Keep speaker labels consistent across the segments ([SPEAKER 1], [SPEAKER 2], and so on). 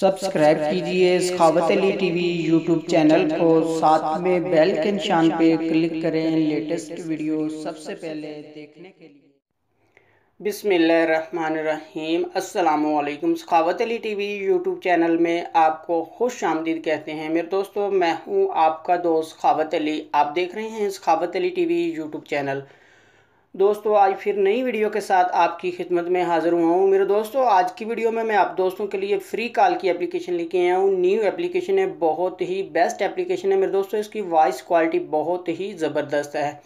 [SPEAKER 1] Subscribe कीजिए सखावत Ali TV YouTube channel को, साथ में बेल के निशान पे क्लिक करें लेटेस्ट वीडियो सबसे पहले देखने के लिए। बिस्मिल्लाहिर्रहमानिर्रहीम। अस्सलामुअलैकुम। सखावत अली टीवी यूट्यूब चैनल में आपको खुश आमदीद कहते हैं। मेरे दोस्तों, मैं हूं आपका दोस्त सखावत अली। आप देख रहे हैं सखावत अली टीवी यूट्यूब चैनल। दोस्तों, आज फिर नई वीडियो के साथ आपकी खिदमत में हाज़िर हुआ हूँ। मेरे दोस्तों, आज की वीडियो में मैं आप दोस्तों के लिए फ्री कॉल की एप्लीकेशन लेके आया हूँ। न्यू एप्लीकेशन है, बहुत ही बेस्ट एप्लीकेशन है मेरे दोस्तों। इसकी वॉइस क्वालिटी बहुत ही ज़बरदस्त है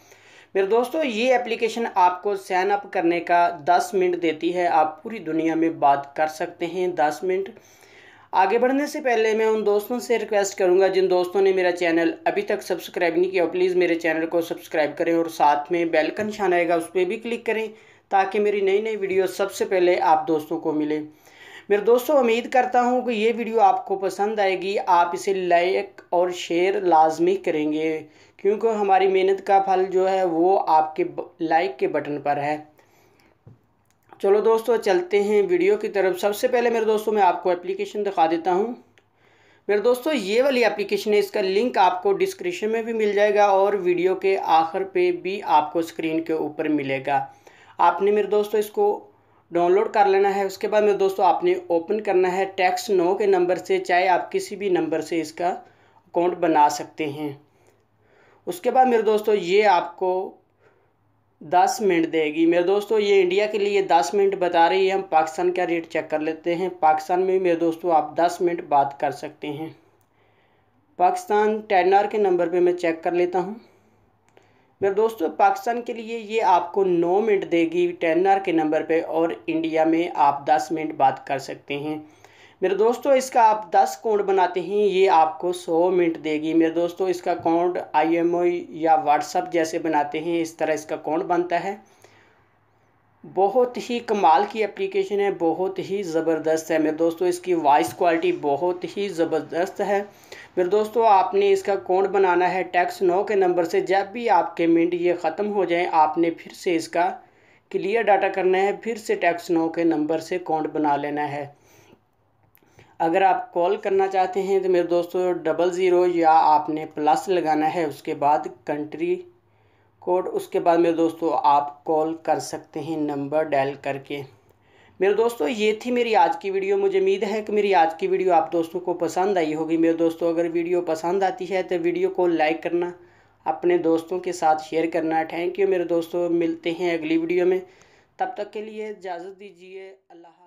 [SPEAKER 1] मेरे दोस्तों। ये एप्लीकेशन आपको साइन अप करने का 10 मिनट देती है। आप पूरी दुनिया में बात कर सकते हैं 10 मिनट। आगे बढ़ने से पहले मैं उन दोस्तों से रिक्वेस्ट करूंगा जिन दोस्तों ने मेरा चैनल अभी तक सब्सक्राइब नहीं किया, प्लीज़ मेरे चैनल को सब्सक्राइब करें और साथ में बेल का निशान आएगा उस पर भी क्लिक करें, ताकि मेरी नई नई वीडियो सबसे पहले आप दोस्तों को मिले। मेरे दोस्तों, उम्मीद करता हूं कि ये वीडियो आपको पसंद आएगी। आप इसे लाइक और शेयर लाजमी करेंगे, क्योंकि हमारी मेहनत का फल जो है वो आपके लाइक के बटन पर है। चलो दोस्तों, चलते हैं वीडियो की तरफ। सबसे पहले मेरे दोस्तों मैं आपको एप्लीकेशन दिखा देता हूं। मेरे दोस्तों, ये वाली एप्लीकेशन है, इसका लिंक आपको डिस्क्रिप्शन में भी मिल जाएगा और वीडियो के आखिर पे भी आपको स्क्रीन के ऊपर मिलेगा। आपने मेरे दोस्तों इसको डाउनलोड कर लेना है। उसके बाद मेरे दोस्तों आपने ओपन करना है। टेक्स्ट 9 के नंबर से, चाहे आप किसी भी नंबर से इसका अकाउंट बना सकते हैं। उसके बाद मेरे दोस्तों ये आपको 10 मिनट देगी। मेरे दोस्तों, ये इंडिया के लिए 10 मिनट बता रही है। हम पाकिस्तान का रेट चेक कर लेते हैं। पाकिस्तान में मेरे दोस्तों आप 10 मिनट बात कर सकते हैं। पाकिस्तान 10 के नंबर पे मैं चेक कर लेता हूँ। मेरे दोस्तों, पाकिस्तान के लिए ये आपको 9 मिनट देगी 10 के नंबर पे, और इंडिया में आप 10 मिनट बात कर सकते हैं। मेरे दोस्तों, इसका आप 10 अकाउंट बनाते हैं, ये आपको 100 मिनट देगी। मेरे दोस्तों, इसका अकाउंट IMO या व्हाट्सअप जैसे बनाते हैं, इस तरह इसका अकाउंट बनता है। बहुत ही कमाल की एप्लीकेशन है, बहुत ही ज़बरदस्त है मेरे दोस्तों। इसकी वॉइस क्वालिटी बहुत ही ज़बरदस्त है मेरे दोस्तों। आपने इसका अकाउंट बनाना है टेक्स्ट 9 के नंबर से। जब भी आपके मिनट ये ख़त्म हो जाएं, आपने फिर से इसका क्लियर डाटा करना है, फिर से टेक्स्ट 9 के नंबर से अकाउंट बना लेना है। अगर आप कॉल करना चाहते हैं तो मेरे दोस्तों 00 या आपने प्लस लगाना है, उसके बाद कंट्री कोड, उसके बाद मेरे दोस्तों आप कॉल कर सकते हैं नंबर डायल करके। मेरे दोस्तों, ये थी मेरी आज की वीडियो। मुझे उम्मीद है कि मेरी आज की वीडियो आप दोस्तों को पसंद आई होगी। मेरे दोस्तों, अगर वीडियो पसंद आती है तो वीडियो को लाइक करना, अपने दोस्तों के साथ शेयर करना। थैंक यू मेरे दोस्तों, मिलते हैं अगली वीडियो में। तब तक के लिए इजाज़त दीजिए। अल्लाह।